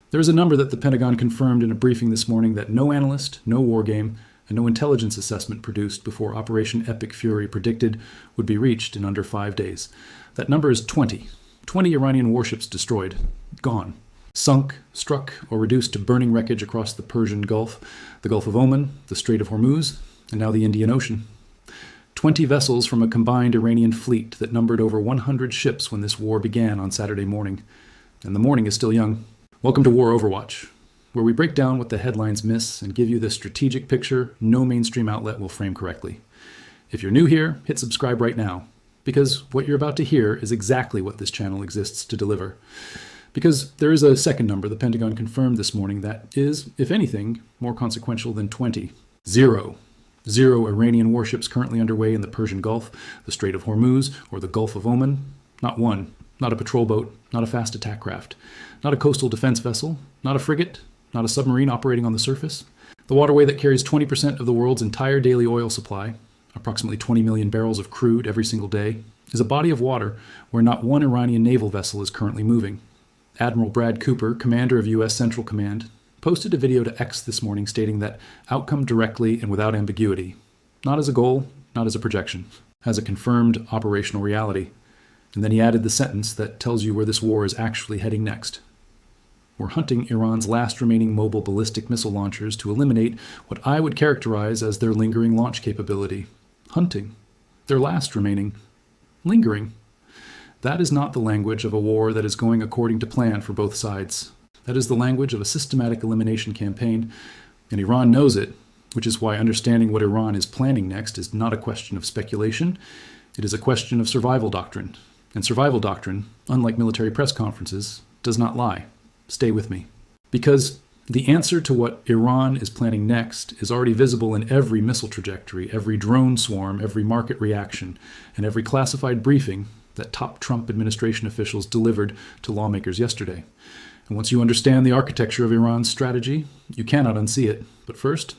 There is a number that the Pentagon confirmed in a briefing this morning that no analyst, no war game, and no intelligence assessment produced before Operation Epic Fury predicted would be reached in under 5 days. That number is 20. 20 Iranian warships destroyed, gone, sunk, struck, or reduced to burning wreckage across the Persian Gulf, the Gulf of Oman, the Strait of Hormuz, and now the Indian Ocean. 20 vessels from a combined Iranian fleet that numbered over 100 ships when this war began on Saturday morning. And the morning is still young. Welcome to War Overwatch, where we break down what the headlines miss and give you the strategic picture no mainstream outlet will frame correctly. If you're new here, hit subscribe right now, because what you're about to hear is exactly what this channel exists to deliver. Because there is a second number the Pentagon confirmed this morning that is, if anything, more consequential than 20. Zero Iranian warships currently underway in the Persian Gulf, the Strait of Hormuz, or the Gulf of Oman. Not one. Not a patrol boat, not a fast attack craft, not a coastal defense vessel, not a frigate, not a submarine operating on the surface. The waterway that carries 20% of the world's entire daily oil supply, approximately 20 million barrels of crude every single day, is a body of water where not one Iranian naval vessel is currently moving. Admiral Brad Cooper, commander of U.S. Central Command, posted a video to X this morning stating that outcome directly and without ambiguity, not as a goal, not as a projection, as a confirmed operational reality. And then he added the sentence that tells you where this war is actually heading next. We're hunting Iran's last remaining mobile ballistic missile launchers to eliminate what I would characterize as their lingering launch capability. Hunting. Their last remaining. Lingering. That is not the language of a war that is going according to plan for both sides. That is the language of a systematic elimination campaign, and Iran knows it, which is why understanding what Iran is planning next is not a question of speculation. It is a question of survival doctrine. And survival doctrine, unlike military press conferences, does not lie. Stay with me. Because the answer to what Iran is planning next is already visible in every missile trajectory, every drone swarm, every market reaction, and every classified briefing that top Trump administration officials delivered to lawmakers yesterday. And once you understand the architecture of Iran's strategy, you cannot unsee it. But first,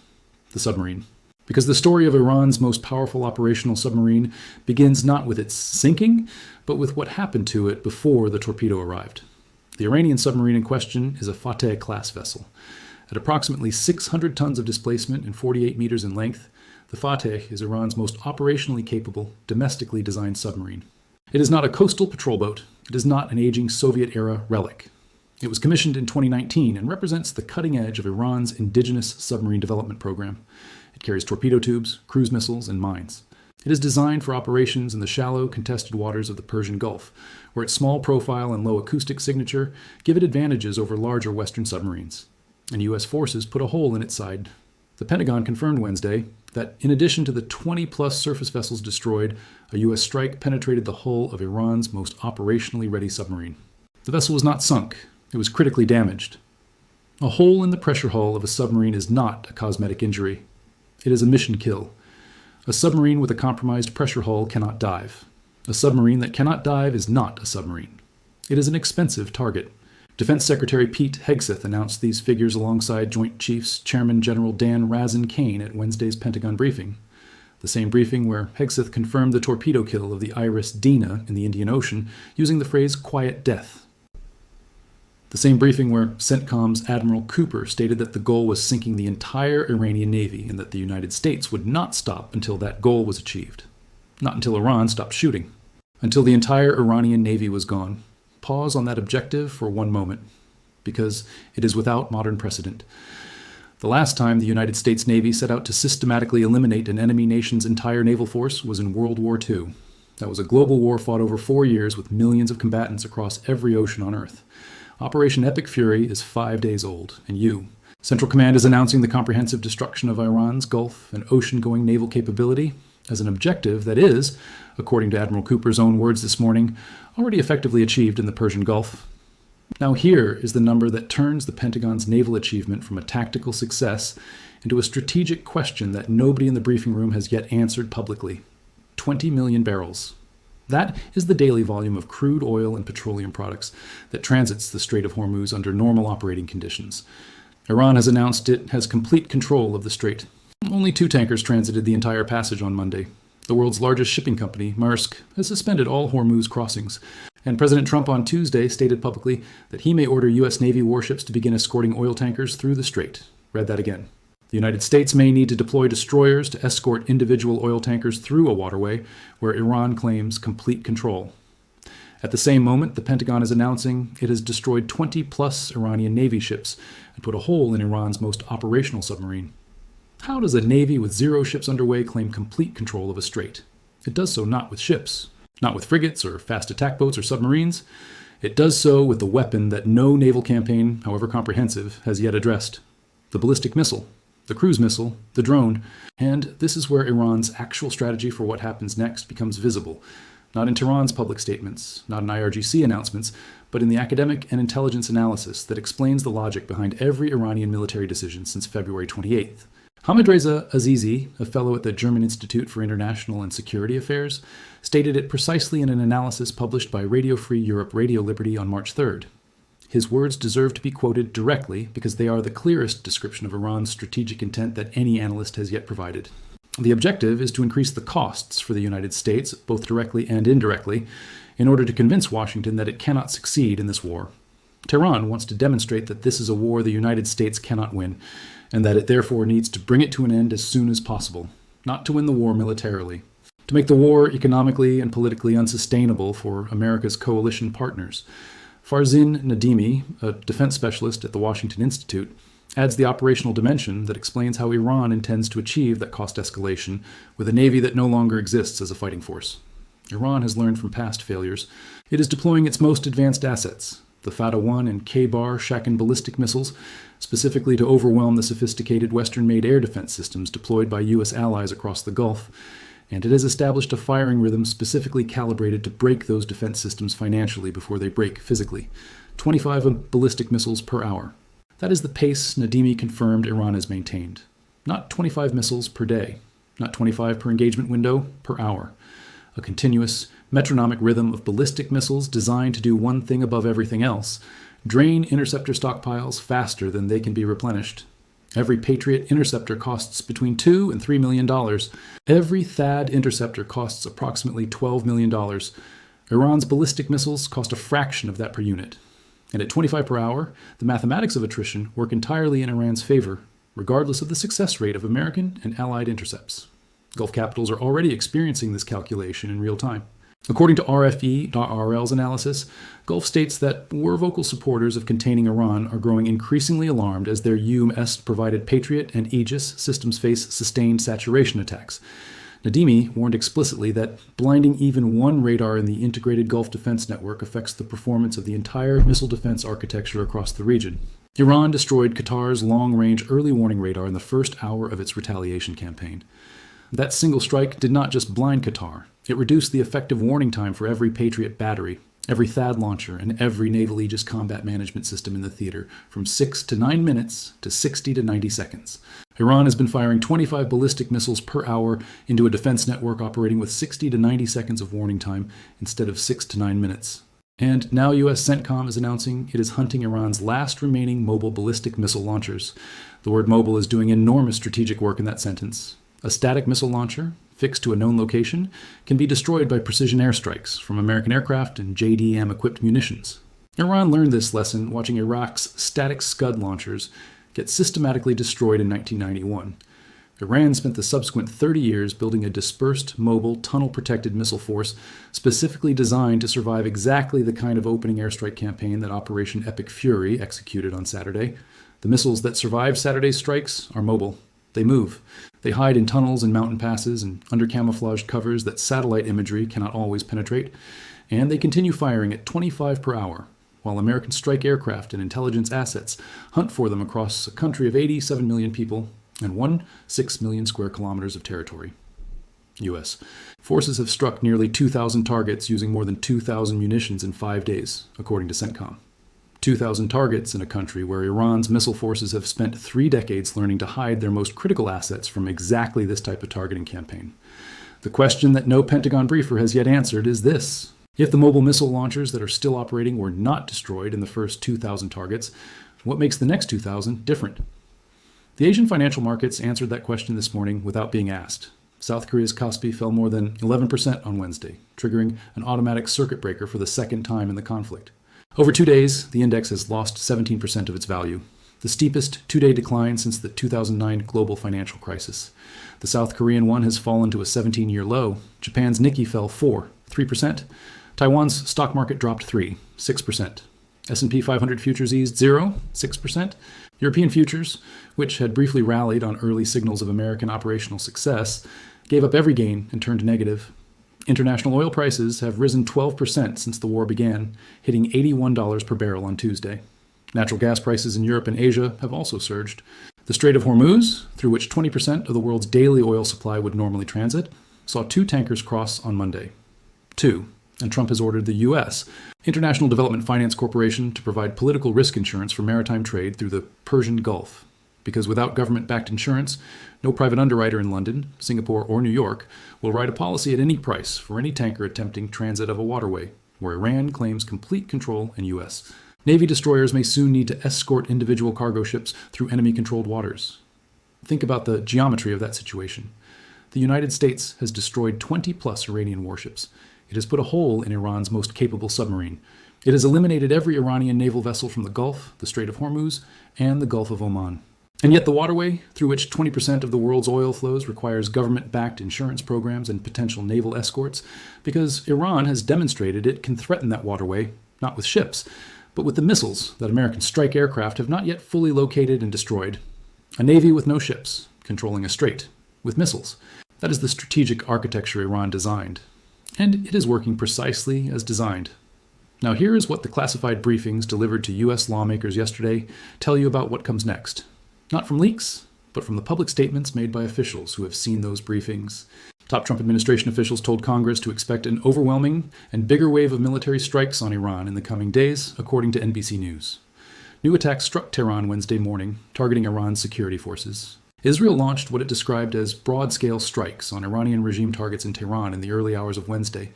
the submarine. Because the story of Iran's most powerful operational submarine begins not with its sinking, but with what happened to it before the torpedo arrived. The Iranian submarine in question is a Fateh-class vessel. At approximately 600 tons of displacement and 48 meters in length, the Fateh is Iran's most operationally capable, domestically designed submarine. It is not a coastal patrol boat. It is not an aging Soviet-era relic. It was commissioned in 2019 and represents the cutting edge of Iran's indigenous submarine development program. It carries torpedo tubes, cruise missiles, and mines. It is designed for operations in the shallow, contested waters of the Persian Gulf, where its small profile and low acoustic signature give it advantages over larger Western submarines. And U.S. forces put a hole in its side. The Pentagon confirmed Wednesday that in addition to the 20-plus surface vessels destroyed, a U.S. strike penetrated the hull of Iran's most operationally ready submarine. The vessel was not sunk. It was critically damaged. A hole in the pressure hull of a submarine is not a cosmetic injury. It is a mission kill. A submarine with a compromised pressure hull cannot dive. A submarine that cannot dive is not a submarine. It is an expensive target. Defense Secretary Pete Hegseth announced these figures alongside Joint Chiefs Chairman General Dan Razin-Kane at Wednesday's Pentagon briefing. The same briefing where Hegseth confirmed the torpedo kill of the Iris Dina in the Indian Ocean using the phrase quiet death. The same briefing where CENTCOM's Admiral Cooper stated that the goal was sinking the entire Iranian Navy and that the United States would not stop until that goal was achieved. Not until Iran stopped shooting. Until the entire Iranian Navy was gone. Pause on that objective for one moment, because it is without modern precedent. The last time the United States Navy set out to systematically eliminate an enemy nation's entire naval force was in World War II. That was a global war fought over 4 years with millions of combatants across every ocean on Earth. Operation Epic Fury is 5 days old, and you, Central Command, is announcing the comprehensive destruction of Iran's Gulf and ocean-going naval capability as an objective that is, according to Admiral Cooper's own words this morning, already effectively achieved in the Persian Gulf. Now here is the number that turns the Pentagon's naval achievement from a tactical success into a strategic question that nobody in the briefing room has yet answered publicly. 20 million barrels. That is the daily volume of crude oil and petroleum products that transits the Strait of Hormuz under normal operating conditions. Iran has announced it has complete control of the strait. Only 2 tankers transited the entire passage on Monday. The world's largest shipping company, Maersk, has suspended all Hormuz crossings, and President Trump on Tuesday stated publicly that he may order U.S. Navy warships to begin escorting oil tankers through the strait. Read that again. The United States may need to deploy destroyers to escort individual oil tankers through a waterway where Iran claims complete control. At the same moment, the Pentagon is announcing it has destroyed 20-plus Iranian Navy ships and put a hole in Iran's most operational submarine. How does a Navy with 0 ships underway claim complete control of a strait? It does so not with ships, not with frigates or fast attack boats or submarines. It does so with the weapon that no naval campaign, however comprehensive, has yet addressed: the ballistic missile, the cruise missile, the drone. And this is where Iran's actual strategy for what happens next becomes visible. Not in Tehran's public statements, not in IRGC announcements, but in the academic and intelligence analysis that explains the logic behind every Iranian military decision since February 28th. Hamidreza Azizi, a fellow at the German Institute for International and Security Affairs, stated it precisely in an analysis published by Radio Free Europe Radio Liberty on March 3rd. His words deserve to be quoted directly because they are the clearest description of Iran's strategic intent that any analyst has yet provided. The objective is to increase the costs for the United States, both directly and indirectly, in order to convince Washington that it cannot succeed in this war. Tehran wants to demonstrate that this is a war the United States cannot win, and that it therefore needs to bring it to an end as soon as possible, not to win the war militarily, to make the war economically and politically unsustainable for America's coalition partners. Farzin Nadimi, a defense specialist at the Washington Institute, adds the operational dimension that explains how Iran intends to achieve that cost escalation with a navy that no longer exists as a fighting force. Iran has learned from past failures. It is deploying its most advanced assets, the Fateh-1 and K-bar Shaken ballistic missiles, specifically to overwhelm the sophisticated Western-made air defense systems deployed by U.S. allies across the Gulf, and it has established a firing rhythm specifically calibrated to break those defense systems financially before they break physically. 25 ballistic missiles per hour. That is the pace Nadimi confirmed Iran has maintained. Not 25 missiles per day, not 25 per engagement window, per hour. A continuous, metronomic rhythm of ballistic missiles designed to do one thing above everything else: drain interceptor stockpiles faster than they can be replenished. Every Patriot interceptor costs between $2 and $3 million. Every THAAD interceptor costs approximately $12 million. Iran's ballistic missiles cost a fraction of that per unit. And at 25 per hour, the mathematics of attrition work entirely in Iran's favor, regardless of the success rate of American and Allied intercepts. Gulf capitals are already experiencing this calculation in real time. According to RFE.RL's analysis, Gulf states that war vocal supporters of containing Iran are growing increasingly alarmed as their UM-provided Patriot and Aegis systems face sustained saturation attacks. Nadimi warned explicitly that blinding even one radar in the integrated Gulf defense network affects the performance of the entire missile defense architecture across the region. Iran destroyed Qatar's long-range early warning radar in the first hour of its retaliation campaign. That single strike did not just blind Qatar. It reduced the effective warning time for every Patriot battery, every THAAD launcher, and every Naval Aegis combat management system in the theater from 6 to 9 minutes to 60 to 90 seconds. Iran has been firing 25 ballistic missiles per hour into a defense network operating with 60 to 90 seconds of warning time instead of 6 to 9 minutes. And now U.S. CENTCOM is announcing it is hunting Iran's last remaining mobile ballistic missile launchers. The word mobile is doing enormous strategic work in that sentence. A static missile launcher, fixed to a known location, can be destroyed by precision airstrikes from American aircraft and JDAM-equipped munitions. Iran learned this lesson watching Iraq's static Scud launchers get systematically destroyed in 1991. Iran spent the subsequent 30 years building a dispersed, mobile, tunnel-protected missile force specifically designed to survive exactly the kind of opening airstrike campaign that Operation Epic Fury executed on Saturday. The missiles that survived Saturday's strikes are mobile. They move. They hide in tunnels and mountain passes and under camouflaged covers that satellite imagery cannot always penetrate. And they continue firing at 25 per hour, while American strike aircraft and intelligence assets hunt for them across a country of 87 million people and 6 million square kilometers of territory. U.S. forces have struck nearly 2,000 targets using more than 2,000 munitions in 5 days, according to CENTCOM. 2,000 targets in a country where Iran's missile forces have spent 3 decades learning to hide their most critical assets from exactly this type of targeting campaign. The question that no Pentagon briefer has yet answered is this: if the mobile missile launchers that are still operating were not destroyed in the first 2,000 targets, what makes the next 2,000 different? The Asian financial markets answered that question this morning without being asked. South Korea's Kospi fell more than 11% on Wednesday, triggering an automatic circuit breaker for the second time in the conflict. Over 2 days, the index has lost 17% of its value, the steepest two-day decline since the 2009 global financial crisis. The South Korean won has fallen to a 17-year low. Japan's Nikkei fell 3%. Taiwan's stock market dropped 6%. S&P 500 futures eased 6%. European futures, which had briefly rallied on early signals of American operational success, gave up every gain and turned negative. International oil prices have risen 12% since the war began, hitting $81 per barrel on Tuesday. Natural gas prices in Europe and Asia have also surged. The Strait of Hormuz, through which 20% of the world's daily oil supply would normally transit, saw 2 tankers cross on Monday. 2. And Trump has ordered the U.S., International Development Finance Corporation, to provide political risk insurance for maritime trade through the Persian Gulf. Because without government-backed insurance, no private underwriter in London, Singapore, or New York will write a policy at any price for any tanker attempting transit of a waterway, where Iran claims complete control in U.S. Navy destroyers may soon need to escort individual cargo ships through enemy-controlled waters. Think about the geometry of that situation. The United States has destroyed 20-plus Iranian warships. It has put a hole in Iran's most capable submarine. It has eliminated every Iranian naval vessel from the Gulf, the Strait of Hormuz, and the Gulf of Oman. And yet the waterway, through which 20% of the world's oil flows, requires government-backed insurance programs and potential naval escorts, because Iran has demonstrated it can threaten that waterway, not with ships, but with the missiles that American strike aircraft have not yet fully located and destroyed. A navy with no ships, controlling a strait, with missiles. That is the strategic architecture Iran designed. And it is working precisely as designed. Now here is what the classified briefings delivered to U.S. lawmakers yesterday tell you about what comes next. Not from leaks, but from the public statements made by officials who have seen those briefings. Top Trump administration officials told Congress to expect an overwhelming and bigger wave of military strikes on Iran in the coming days, according to NBC News. New attacks struck Tehran Wednesday morning, targeting Iran's security forces. Israel launched what it described as broad-scale strikes on Iranian regime targets in Tehran in the early hours of Wednesday,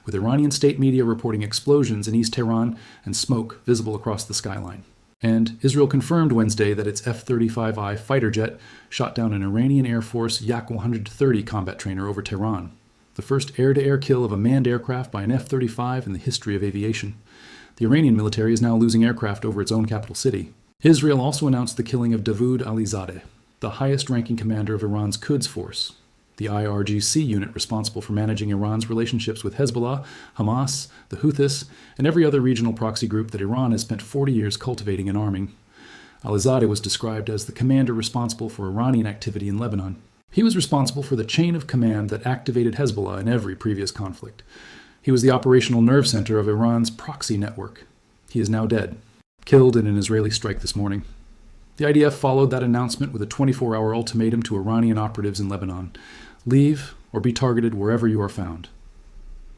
with Iranian state media reporting explosions in East Tehran and smoke visible across the skyline. And Israel confirmed Wednesday that its F-35I fighter jet shot down an Iranian Air Force Yak-130 combat trainer over Tehran, the first air-to-air kill of a manned aircraft by an F-35 in the history of aviation. The Iranian military is now losing aircraft over its own capital city. Israel also announced the killing of Davoud Alizadeh, the highest-ranking commander of Iran's Quds Force, the IRGC unit responsible for managing Iran's relationships with Hezbollah, Hamas, the Houthis, and every other regional proxy group that Iran has spent 40 years cultivating and arming. Alizadeh was described as the commander responsible for Iranian activity in Lebanon. He was responsible for the chain of command that activated Hezbollah in every previous conflict. He was the operational nerve center of Iran's proxy network. He is now dead, killed in an Israeli strike this morning. The IDF followed that announcement with a 24-hour ultimatum to Iranian operatives in Lebanon. Leave or be targeted wherever you are found.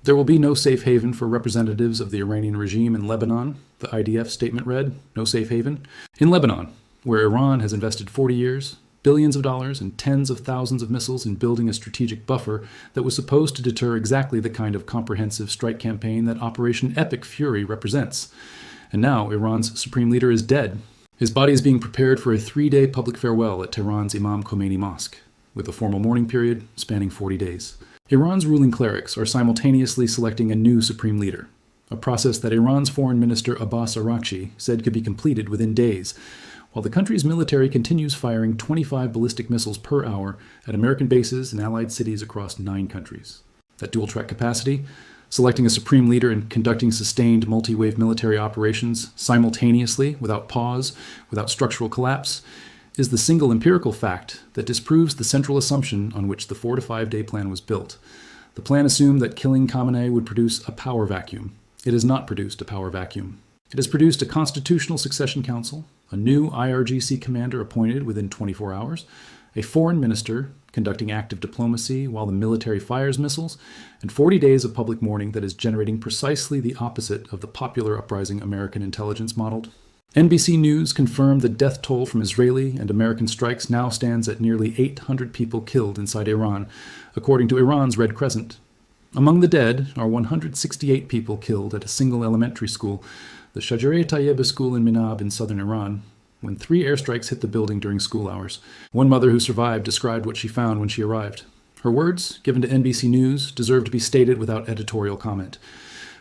There will be no safe haven for representatives of the Iranian regime in Lebanon, the IDF statement read, no safe haven. In Lebanon, where Iran has invested 40 years, billions of dollars, and tens of thousands of missiles in building a strategic buffer that was supposed to deter exactly the kind of comprehensive strike campaign that Operation Epic Fury represents. And now Iran's supreme leader is dead. His body is being prepared for a 3-day public farewell at Tehran's Imam Khomeini Mosque, with a formal mourning period spanning 40 days. Iran's ruling clerics are simultaneously selecting a new supreme leader, a process that Iran's Foreign Minister Abbas Araghchi said could be completed within days, while the country's military continues firing 25 ballistic missiles per hour at American bases and allied cities across 9 countries. That dual-track capacity, selecting a supreme leader and conducting sustained multi-wave military operations simultaneously, without pause, without structural collapse, is the single empirical fact that disproves the central assumption on which the 4 to 5 day plan was built. The plan assumed that killing Khamenei would produce a power vacuum. It has not produced a power vacuum. It has produced a constitutional succession council, a new IRGC commander appointed within 24 hours, a foreign minister conducting active diplomacy while the military fires missiles, and 40 days of public mourning that is generating precisely the opposite of the popular uprising American intelligence modeled. NBC News confirmed the death toll from Israeli and American strikes now stands at nearly 800 people killed inside Iran, according to Iran's Red Crescent. Among the dead are 168 people killed at a single elementary school, the Shajareh-e-Tayyeba school in Minab in southern Iran, when 3 airstrikes hit the building during school hours. One mother who survived described what she found when she arrived. Her words, given to NBC News, deserve to be stated without editorial comment.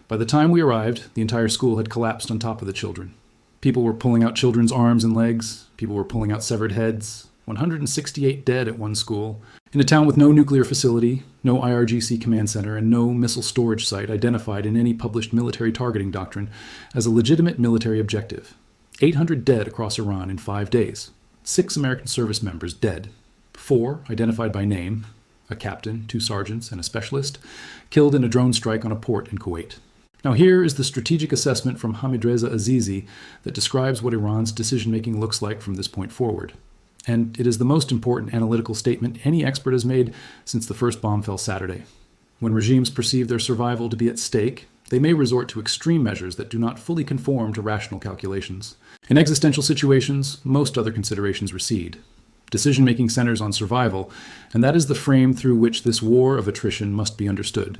By the time we arrived, the entire school had collapsed on top of the children. People were pulling out children's arms and legs. People were pulling out severed heads. 168 dead at one school. In a town with no nuclear facility, no IRGC command center, and no missile storage site identified in any published military targeting doctrine as a legitimate military objective. 800 dead across Iran in 5 days. 6 American service members dead. 4 identified by name, a captain, 2 sergeants, and a specialist, killed in a drone strike on a port in Kuwait. Now here is the strategic assessment from Hamidreza Azizi that describes what Iran's decision-making looks like from this point forward. And it is the most important analytical statement any expert has made since the first bomb fell Saturday. When regimes perceive their survival to be at stake, they may resort to extreme measures that do not fully conform to rational calculations. In existential situations, most other considerations recede. Decision-making centers on survival, and that is the frame through which this war of attrition must be understood.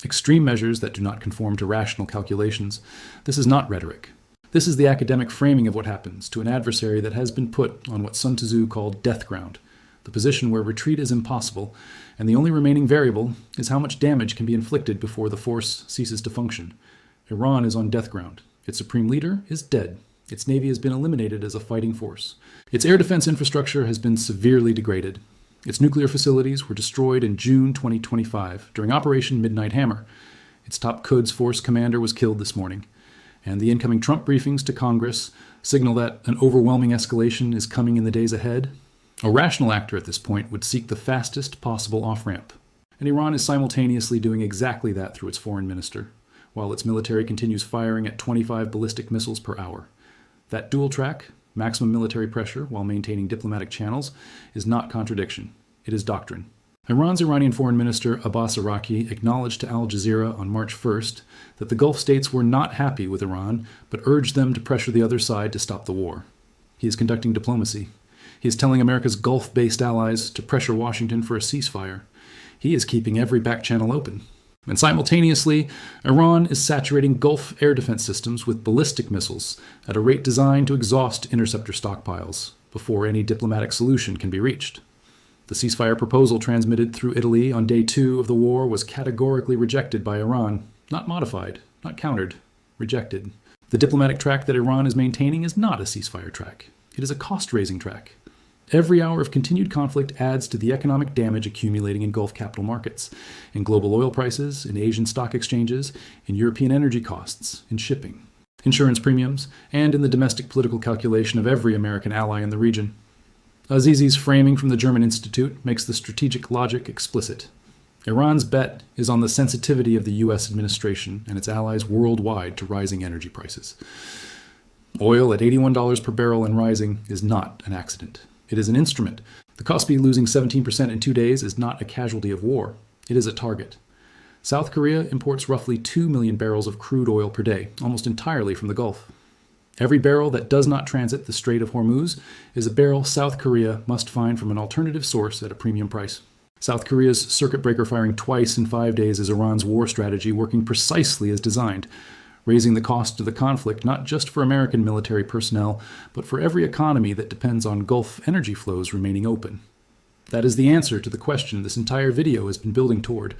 Extreme measures that do not conform to rational calculations. This is not rhetoric. This is the academic framing of what happens to an adversary that has been put on what Sun Tzu called death ground, the position where retreat is impossible, and the only remaining variable is how much damage can be inflicted before the force ceases to function. Iran is on death ground. Its supreme leader is dead. Its navy has been eliminated as a fighting force. Its air defense infrastructure has been severely degraded. Its nuclear facilities were destroyed in June 2025 during Operation Midnight Hammer. Its top Quds Force commander was killed this morning. And the incoming Trump briefings to Congress signal that an overwhelming escalation is coming in the days ahead. A rational actor at this point would seek the fastest possible off-ramp. And Iran is simultaneously doing exactly that through its foreign minister, while its military continues firing at 25 ballistic missiles per hour. That dual track, maximum military pressure while maintaining diplomatic channels, is not contradiction. It is doctrine. Iran's Iranian Foreign Minister Abbas Araki acknowledged to Al Jazeera on March 1st that the Gulf states were not happy with Iran, but urged them to pressure the other side to stop the war. He is conducting diplomacy. He is telling America's Gulf-based allies to pressure Washington for a ceasefire. He is keeping every back channel open. And simultaneously, Iran is saturating Gulf air defense systems with ballistic missiles at a rate designed to exhaust interceptor stockpiles before any diplomatic solution can be reached. The ceasefire proposal transmitted through Italy on day 2 of the war was categorically rejected by Iran, not modified, not countered, rejected. The diplomatic track that Iran is maintaining is not a ceasefire track. It is a cost-raising track. Every hour of continued conflict adds to the economic damage accumulating in Gulf capital markets, in global oil prices, in Asian stock exchanges, in European energy costs, in shipping, insurance premiums, and in the domestic political calculation of every American ally in the region. Azizi's framing from the German Institute makes the strategic logic explicit. Iran's bet is on the sensitivity of the U.S. administration and its allies worldwide to rising energy prices. Oil at $81 per barrel and rising is not an accident. It is an instrument. The Kospi losing 17% in 2 days is not a casualty of war. It is a target. South Korea imports roughly 2 million barrels of crude oil per day, almost entirely from the Gulf. Every barrel that does not transit the Strait of Hormuz is a barrel South Korea must find from an alternative source at a premium price. South Korea's circuit breaker firing twice in 5 days is Iran's war strategy working precisely as designed, raising the cost of the conflict not just for American military personnel, but for every economy that depends on Gulf energy flows remaining open. That is the answer to the question this entire video has been building toward.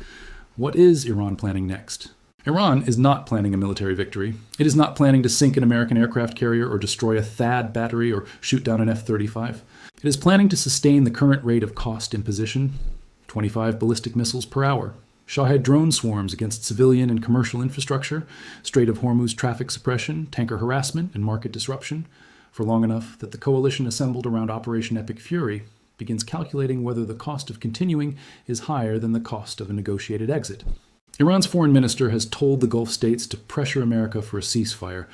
What is Iran planning next? Iran is not planning a military victory. It is not planning to sink an American aircraft carrier or destroy a THAAD battery or shoot down an F-35. It is planning to sustain the current rate of cost imposition, 25 ballistic missiles per hour, Shahed drone swarms against civilian and commercial infrastructure, Strait of Hormuz traffic suppression, tanker harassment, and market disruption, for long enough that the coalition assembled around Operation Epic Fury begins calculating whether the cost of continuing is higher than the cost of a negotiated exit. Iran's foreign minister has told the Gulf states to pressure America for a ceasefire.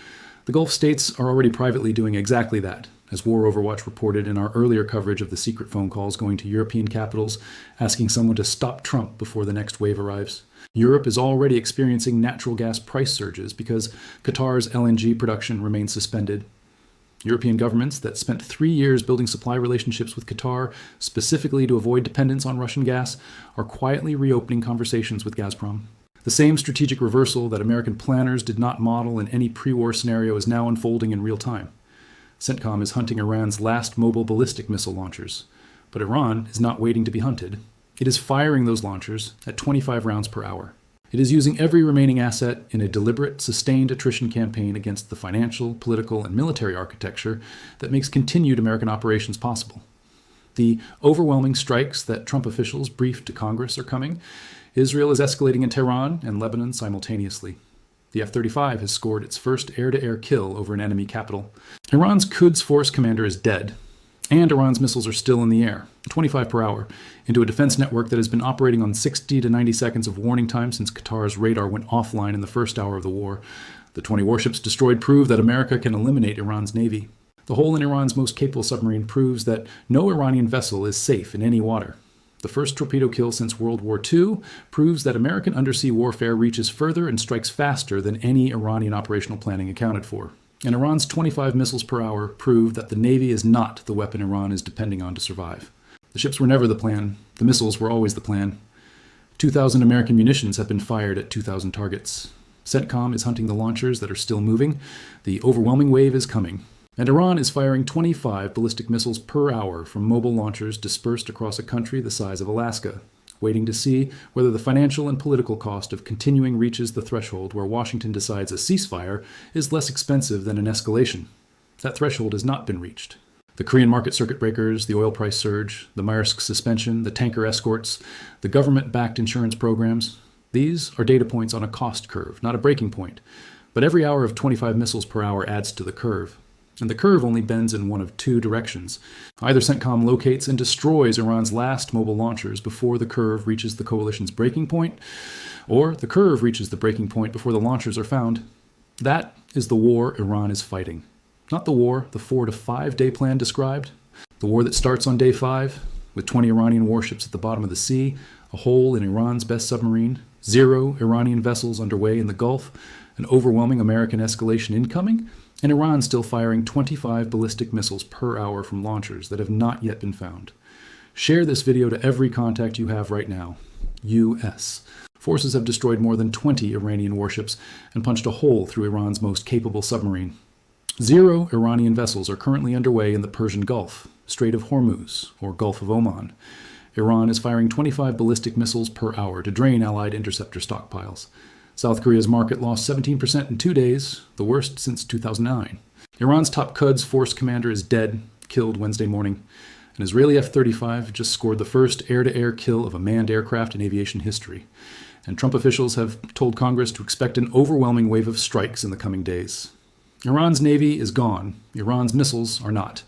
The Gulf states are already privately doing exactly that, as War Overwatch reported in our earlier coverage of the secret phone calls going to European capitals, asking someone to stop Trump before the next wave arrives. Europe is already experiencing natural gas price surges because Qatar's LNG production remains suspended. European governments that spent 3 years building supply relationships with Qatar specifically to avoid dependence on Russian gas are quietly reopening conversations with Gazprom. The same strategic reversal that American planners did not model in any pre-war scenario is now unfolding in real time. CENTCOM is hunting Iran's last mobile ballistic missile launchers. But Iran is not waiting to be hunted. It is firing those launchers at 25 rounds per hour. It is using every remaining asset in a deliberate, sustained attrition campaign against the financial, political, and military architecture that makes continued American operations possible. The overwhelming strikes that Trump officials briefed to Congress are coming. Israel is escalating in Tehran and Lebanon simultaneously. The F-35 has scored its first air-to-air kill over an enemy capital. Iran's Quds Force commander is dead, and Iran's missiles are still in the air, 25 per hour, into a defense network that has been operating on 60 to 90 seconds of warning time since Qatar's radar went offline in the first hour of the war. The 20 warships destroyed prove that America can eliminate Iran's navy. The hole in Iran's most capable submarine proves that no Iranian vessel is safe in any water. The first torpedo kill since World War II proves that American undersea warfare reaches further and strikes faster than any Iranian operational planning accounted for. And Iran's 25 missiles per hour prove that the Navy is not the weapon Iran is depending on to survive. The ships were never the plan. The missiles were always the plan. 2,000 American munitions have been fired at 2,000 targets. CENTCOM is hunting the launchers that are still moving. The overwhelming wave is coming. And Iran is firing 25 ballistic missiles per hour from mobile launchers dispersed across a country the size of Alaska, waiting to see whether the financial and political cost of continuing reaches the threshold where Washington decides a ceasefire is less expensive than an escalation. That threshold has not been reached. The Korean market circuit breakers, the oil price surge, the Maersk suspension, the tanker escorts, the government-backed insurance programs, these are data points on a cost curve, not a breaking point. But every hour of 25 missiles per hour adds to the curve. And the curve only bends in one of two directions. Either CENTCOM locates and destroys Iran's last mobile launchers before the curve reaches the coalition's breaking point, or the curve reaches the breaking point before the launchers are found. That is the war Iran is fighting. Not the war the 4 to 5 day plan described. The war that starts on day 5, with 20 Iranian warships at the bottom of the sea, a hole in Iran's best submarine, 0 Iranian vessels underway in the Gulf, an overwhelming American escalation incoming, and Iran still firing 25 ballistic missiles per hour from launchers that have not yet been found. Share this video to every contact you have right now. U.S. Forces have destroyed more than 20 Iranian warships and punched a hole through Iran's most capable submarine. 0 Iranian vessels are currently underway in the Persian Gulf, Strait of Hormuz, or Gulf of Oman. Iran is firing 25 ballistic missiles per hour to drain Allied interceptor stockpiles. South Korea's market lost 17% in 2 days, the worst since 2009. Iran's top Quds Force commander is dead, killed Wednesday morning. An Israeli F-35 just scored the first air-to-air kill of a manned aircraft in aviation history. And Trump officials have told Congress to expect an overwhelming wave of strikes in the coming days. Iran's navy is gone. Iran's missiles are not.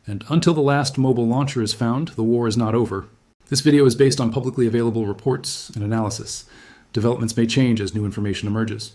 And until the last mobile launcher is found, the war is not over. This video is based on publicly available reports and analysis. Developments may change as new information emerges.